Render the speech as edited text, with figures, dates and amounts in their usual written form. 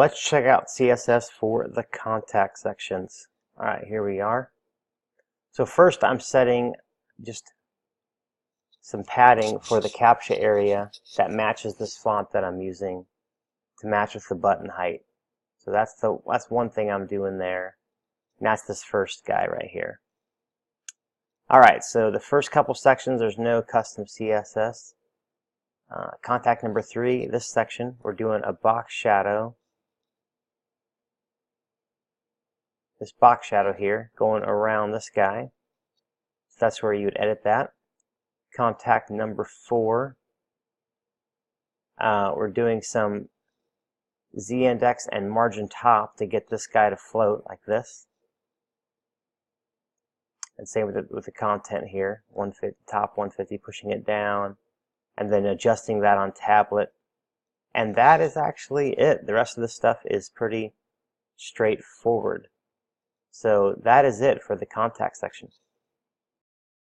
Let's check out CSS for the contact sections. All right, here we are. So first I'm setting just some padding for the CAPTCHA area that matches this font that I'm using to match with the button height. So that's one thing I'm doing there. And that's this first guy right here. Alright, so the first couple sections, there's no custom CSS. Contact number 3, this section, we're doing a box shadow. This box shadow here, going around this guy. So that's where you would edit that. Contact number 4, we're doing some z-index and margin top to get this guy to float like this. And same with the content here, 150, top 150, pushing it down, and then adjusting that on tablet. And that is actually it. The rest of the stuff is pretty straightforward. So that is it for the contact section.